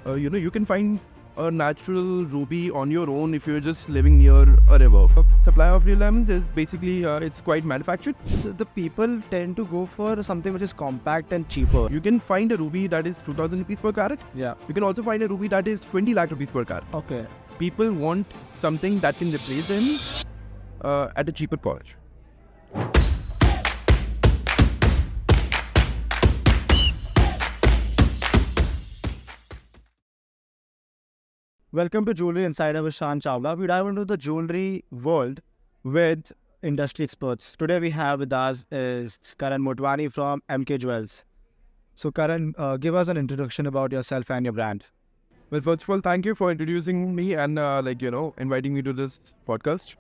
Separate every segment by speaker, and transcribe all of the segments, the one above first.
Speaker 1: you can find a natural ruby on your own if you're just living near a river. Supply of real diamonds is basically it's quite manufactured.
Speaker 2: So the people tend to go for something which is compact and cheaper.
Speaker 1: You can find a ruby that is 2,000 rupees per carat.
Speaker 2: Yeah.
Speaker 1: You can also find a ruby that is 20 lakh rupees per carat.
Speaker 2: Okay.
Speaker 1: People want something that can replace them at a cheaper cost.
Speaker 2: Welcome to Jewellery Insider with Shan Chawla. We dive into the jewellery world with industry experts. Today we have with us is Karan Motwani from MK Jewels. So Karan, give us an introduction about yourself and your brand.
Speaker 1: Well, first of all, thank you for introducing me and inviting me to this podcast.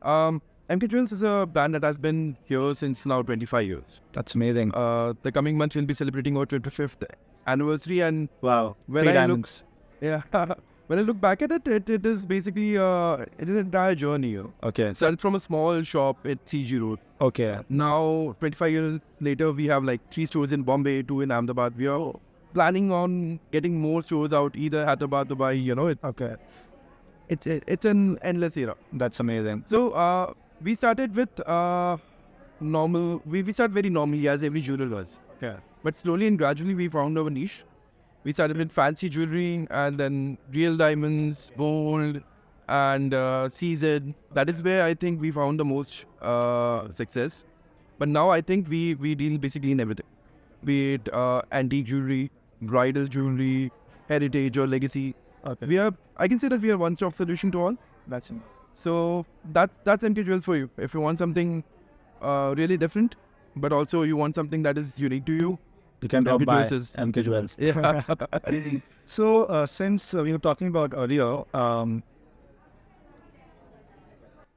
Speaker 1: MK Jewels is a brand that has been here since now 25 years.
Speaker 2: That's amazing.
Speaker 1: The coming months we'll be celebrating our 25th anniversary, and
Speaker 2: Wow.
Speaker 1: when
Speaker 2: Free
Speaker 1: I
Speaker 2: diamonds.
Speaker 1: when I look back at it, it is basically it is an entire journey.
Speaker 2: Okay.
Speaker 1: Started from a small shop at CG Road.
Speaker 2: Okay.
Speaker 1: Now, 25 years later, we have like 3 stores in Bombay, 2 in Ahmedabad. We are planning on getting more stores out, either Hyderabad, Dubai.
Speaker 2: Okay.
Speaker 1: It's an endless era.
Speaker 2: That's amazing.
Speaker 1: So we started with normal. We start very normally as every jeweler does.
Speaker 2: Okay.
Speaker 1: But slowly and gradually, we found our niche. We started with fancy jewelry, and then real diamonds, gold, and CZ. That is where I think we found the most success. But now I think we deal basically in everything, be it antique jewelry, bridal jewelry, heritage or legacy.
Speaker 2: Okay.
Speaker 1: I can say that we are one-stop solution to all.
Speaker 2: That's
Speaker 1: So that's MK Jewels for you. If you want something really different, but also you want something that is unique to you,
Speaker 2: you can
Speaker 1: MK
Speaker 2: drop by
Speaker 1: Jewels is-
Speaker 2: MK Jewels.
Speaker 1: Yeah.
Speaker 2: So, since we were talking about earlier,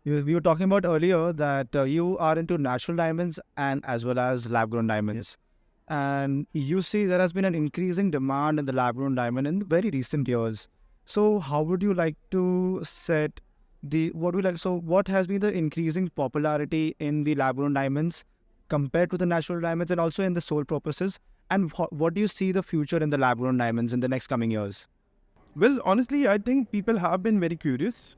Speaker 2: we were talking about earlier that you are into natural diamonds and as well as lab-grown diamonds. And you see there has been an increasing demand in the lab-grown diamond in very recent years. So, how would you like to set what has been the increasing popularity in the lab-grown diamonds compared to the natural diamonds and also in the soul purposes? And what do you see the future in the lab-grown diamonds in the next coming years?
Speaker 1: Well, honestly, I think people have been very curious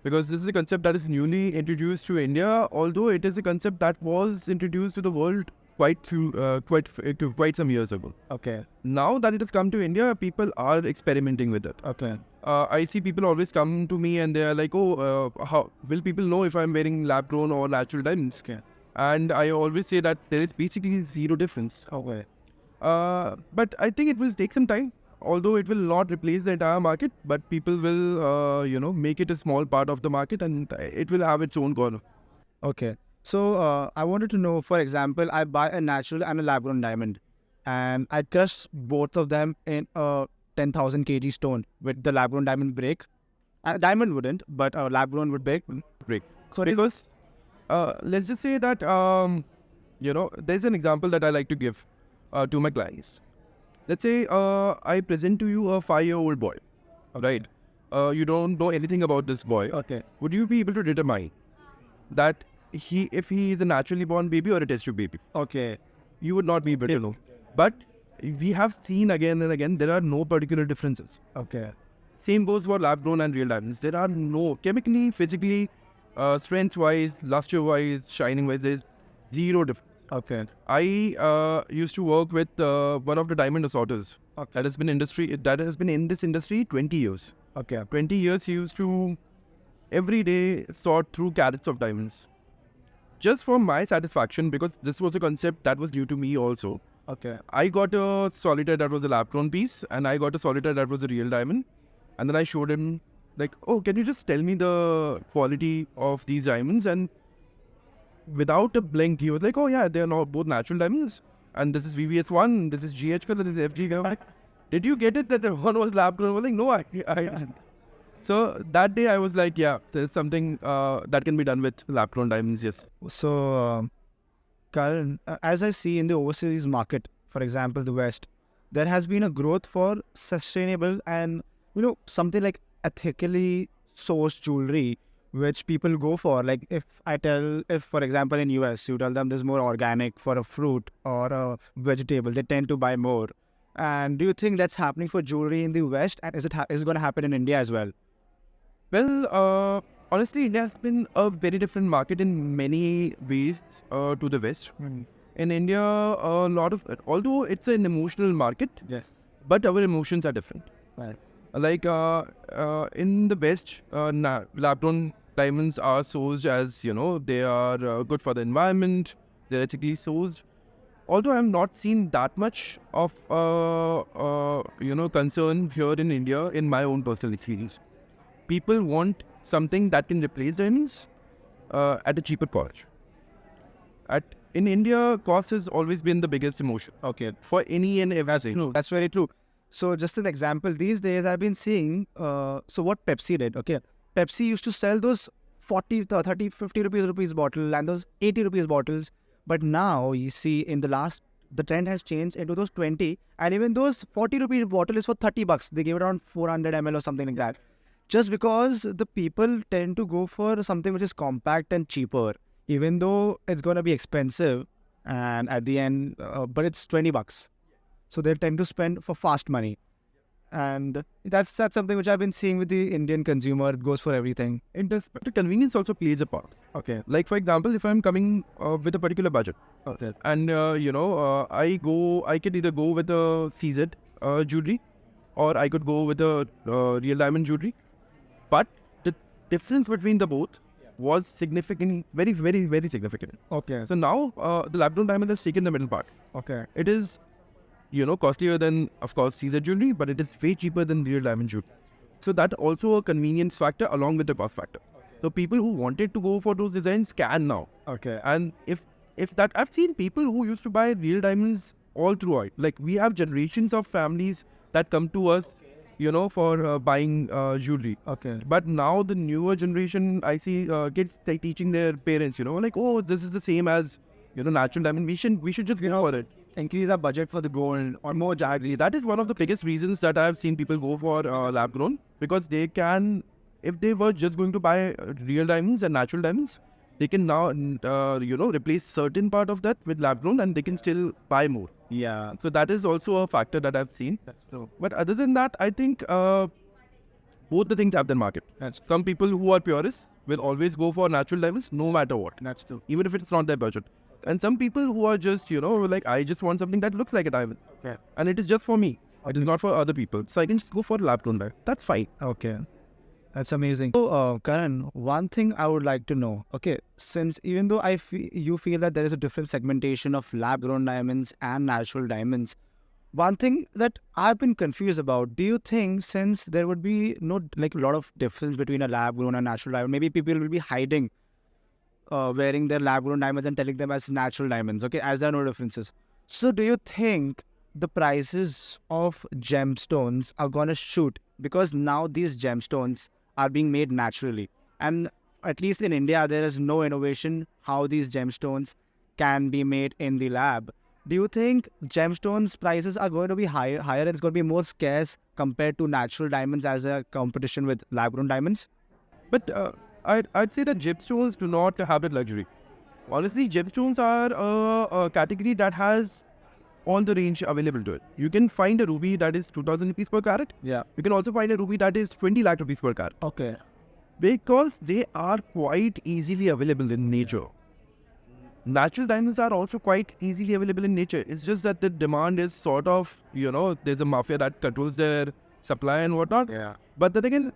Speaker 1: because this is a concept that is newly introduced to India, although it is a concept that was introduced to the world quite some years ago.
Speaker 2: Okay.
Speaker 1: Now that it has come to India, people are experimenting with it.
Speaker 2: Okay.
Speaker 1: I see people always come to me and they are like, how will people know if I'm wearing lab-grown or natural diamonds?
Speaker 2: Okay.
Speaker 1: And I always say that there is basically zero difference.
Speaker 2: Okay.
Speaker 1: But I think it will take some time, although it will not replace the entire market, but people will, make it a small part of the market and it will have its own corner.
Speaker 2: Okay. So I wanted to know, for example, I buy a natural and a lab-grown diamond and I crush both of them in a 10,000 kg stone with the lab-grown diamond break. Diamond wouldn't, but a lab-grown would break.
Speaker 1: So because let's just say that, there's an example that I like to give to my clients. Let's say I present to you a 5-year-old boy, right? You don't know anything about this boy.
Speaker 2: Okay.
Speaker 1: Would you be able to determine that if he is a naturally born baby or a test tube baby?
Speaker 2: Okay.
Speaker 1: You would not be able to know. But we have seen again and again, there are no particular differences.
Speaker 2: Okay.
Speaker 1: Same goes for lab-grown and real diamonds. There are no, chemically, physically, strength-wise, luster-wise, shining-wise, there's zero difference.
Speaker 2: Okay.
Speaker 1: I used to work with one of the diamond assorters.
Speaker 2: Okay.
Speaker 1: That has been in this industry 20 years.
Speaker 2: Okay.
Speaker 1: 20 years he used to every day sort through carats of diamonds. Just for my satisfaction, because this was a concept that was new to me also.
Speaker 2: Okay.
Speaker 1: I got a solitaire that was a lab-grown piece and I got a solitaire that was a real diamond. And then I showed him like, oh, can you just tell me the quality of these diamonds? And without a blink, he was like, oh yeah, they're not both natural diamonds. And this is VVS1, this is GH color, this is FG color. Did you get it that one was lab-grown? I was like, no, I didn't. So that day I was like, yeah, there's something that can be done with lab-grown diamonds, yes.
Speaker 2: So, Karan, as I see in the overseas market, for example, the West, there has been a growth for sustainable and, something like ethically sourced jewelry, which people go for. Like if for example, in US, you tell them there's more organic for a fruit or a vegetable, they tend to buy more. And do you think that's happening for jewelry in the West? And is it going to happen in India as well?
Speaker 1: Well, honestly, India has been a very different market in many ways to the West. In India, a lot of, although it's an emotional market,
Speaker 2: Yes.
Speaker 1: but our emotions are different.
Speaker 2: Right.
Speaker 1: Like in the West, lab-grown diamonds are sourced as, they are good for the environment, they're ethically sourced. Although I have not seen that much of, concern here in India in my own personal experience. People want something that can replace diamonds at a cheaper cost. In India, cost has always been the biggest emotion
Speaker 2: Okay.
Speaker 1: for any and everything.
Speaker 2: True. That's very true. So just an example, these days I've been seeing, so what Pepsi did, okay? Pepsi used to sell those 40, 30, 50 rupees bottle and those 80 rupees bottles. But now you see the trend has changed into those 20, and even those 40 rupee bottle is for 30 bucks. They give it around 400 ml or something like that. Just because the people tend to go for something which is compact and cheaper, even though it's going to be expensive and at the end, but it's 20 bucks. So they tend to spend for fast money. And that's something which I've been seeing with the Indian consumer. It goes for everything.
Speaker 1: It does, but the convenience also plays a part.
Speaker 2: Okay.
Speaker 1: Like, for example, if I'm coming with a particular budget,
Speaker 2: Okay.
Speaker 1: and I could either go with a CZ jewelry, or I could go with a real diamond jewelry. But the difference between the both was significant, very, very, very significant.
Speaker 2: Okay.
Speaker 1: So now the lab-grown diamond has taken the middle part.
Speaker 2: Okay.
Speaker 1: It is, costlier than, of course, CZ jewelry, but it is way cheaper than real diamond jewelry. So that also a convenience factor along with the cost factor. So people who wanted to go for those designs can now.
Speaker 2: Okay.
Speaker 1: And if that, I've seen people who used to buy real diamonds all throughout. Like, we have generations of families that come to us, for buying jewelry.
Speaker 2: Okay.
Speaker 1: But now the newer generation, I see kids teaching their parents, like, oh, this is the same as, natural diamond. We should just go for it.
Speaker 2: Increase our budget for the gold or more jewelry.
Speaker 1: That is one of the biggest reasons that I've seen people go for lab grown, because they can, if they were just going to buy real diamonds and natural diamonds, they can now, replace certain part of that with lab grown, and they can still buy more.
Speaker 2: Yeah.
Speaker 1: So that is also a factor that I've seen.
Speaker 2: That's true.
Speaker 1: But other than that, I think both the things have their market.
Speaker 2: That's
Speaker 1: Some people who are purists will always go for natural diamonds no matter what,
Speaker 2: That's true.
Speaker 1: even if it's not their budget. And some people who are just, like, I just want something that looks like a diamond.
Speaker 2: Okay.
Speaker 1: And it is just for me. It is not for other people. So I can just go for lab grown diamond. That's fine.
Speaker 2: Okay. That's amazing. So, Karan, one thing I would like to know, okay, since even though you feel that there is a different segmentation of lab-grown diamonds and natural diamonds, one thing that I've been confused about, do you think since there would be no, like, a lot of difference between a lab-grown and natural diamond, maybe people will be hiding wearing their lab-grown diamonds and telling them as natural diamonds, okay, as there are no differences. So do you think the prices of gemstones are going to shoot because now these gemstones are being made naturally, and at least in India there is no innovation how these gemstones can be made in the lab? Do you think gemstones prices are going to be higher and it's going to be more scarce compared to natural diamonds as a competition with lab grown diamonds?
Speaker 1: But I'd say that gemstones do not have that luxury. Honestly, gemstones are a category that has all the range available to it. You can find a ruby that is 2,000 rupees per carat.
Speaker 2: Yeah.
Speaker 1: You can also find a ruby that is 20 lakh rupees per carat.
Speaker 2: Okay.
Speaker 1: Because they are quite easily available in nature. Natural diamonds are also quite easily available in nature. It's just that the demand is sort of, there's a mafia that controls their supply and whatnot.
Speaker 2: Yeah.
Speaker 1: But then again,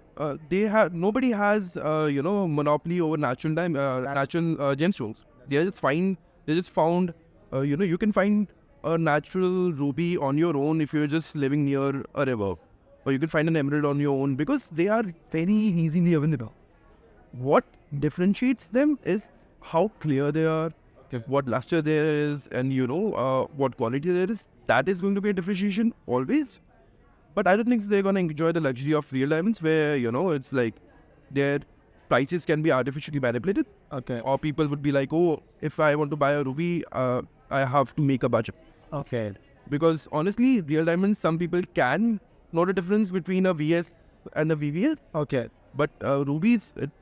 Speaker 1: nobody has, monopoly over natural gemstones. They just found, you can find a natural ruby on your own if you're just living near a river, or you can find an emerald on your own, because they are very easily available. What differentiates them is how clear they are, what luster there is, and what quality there is. That is going to be a differentiation always. But I don't think they're going to enjoy the luxury of real diamonds, where it's like their prices can be artificially manipulated.
Speaker 2: Okay.
Speaker 1: Or people would be like, oh, if I want to buy a ruby, I have to make a budget.
Speaker 2: Okay.
Speaker 1: Because honestly, real diamonds, some people can know the difference between a VS and a VVS.
Speaker 2: Okay.
Speaker 1: But rubies, it's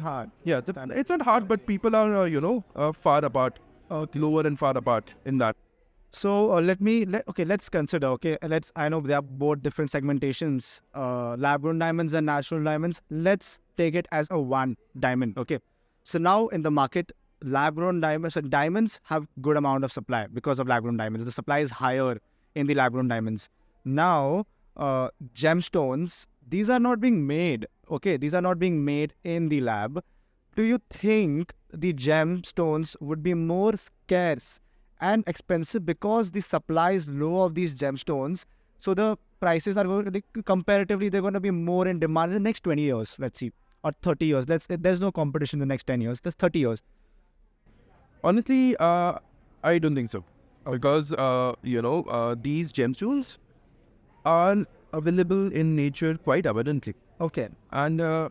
Speaker 2: Hard.
Speaker 1: Yeah, it's not hard, but people are far apart, lower and far apart in that.
Speaker 2: So let's consider. Okay, I know there are both different segmentations, lab-grown diamonds and natural diamonds. Let's take it as a one diamond. Okay, so now in the market, lab-grown diamonds. So diamonds have good amount of supply because of lab-grown diamonds. The supply is higher in the lab-grown diamonds. Now, gemstones. These are not being made. Okay, these are not being made in the lab. Do you think the gemstones would be more scarce and expensive because the supply is low of these gemstones? So the prices are going to, comparatively, they're going to be more in demand in the next 20 years, let's see, or 30 years. There's no competition in the next 10 years. There's 30 years.
Speaker 1: Honestly, I don't think so. Because, these gemstones are available in nature quite abundantly.
Speaker 2: Okay.
Speaker 1: And
Speaker 2: As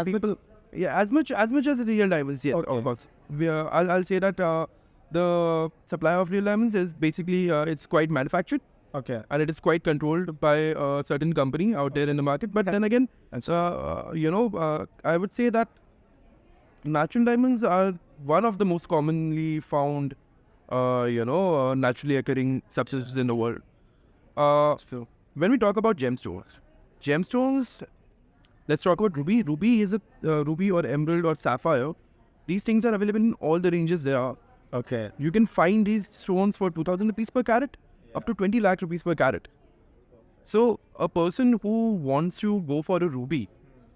Speaker 1: people, as much as real diamonds, yes,
Speaker 2: Okay.
Speaker 1: of course. I'll say that the supply of real diamonds is basically it's quite manufactured
Speaker 2: Okay.
Speaker 1: and it is quite controlled by a certain company out there in the market. But then again, I would say that natural diamonds are one of the most commonly found, naturally occurring substances in the world. When we talk about gemstones, let's talk about ruby. Ruby is a ruby or emerald or sapphire. These things are available in all the ranges there are.
Speaker 2: Okay.
Speaker 1: You can find these stones for 2,000 rupees per carat, up to 20 lakh rupees per carat. So a person who wants to go for a ruby,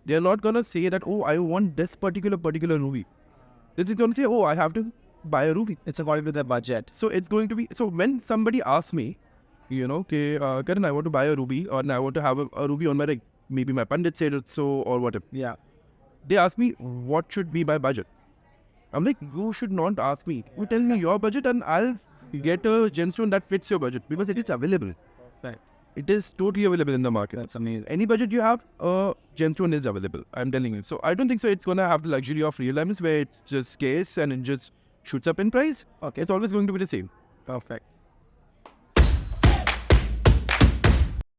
Speaker 1: they're not gonna say that, oh, I want this particular ruby. They're just gonna say, oh, I have to buy a ruby.
Speaker 2: It's according to their budget.
Speaker 1: So it's going to be, so when somebody asks me, Karan, I want to buy a ruby or I want to have a ruby on my ring. Maybe my pandit said it so or whatever.
Speaker 2: Yeah.
Speaker 1: They ask me, what should be my budget? I'm like, you should not ask me. You tell me your budget and I'll get a gemstone that fits your budget because it is available.
Speaker 2: Perfect.
Speaker 1: It is totally available in the market.
Speaker 2: That's amazing.
Speaker 1: Any budget you have, a gemstone is available. I'm telling you. So I don't think so it's going to have the luxury of real diamonds where it's just scarce and it just shoots up in price.
Speaker 2: Okay.
Speaker 1: It's always going to be the same.
Speaker 2: Perfect.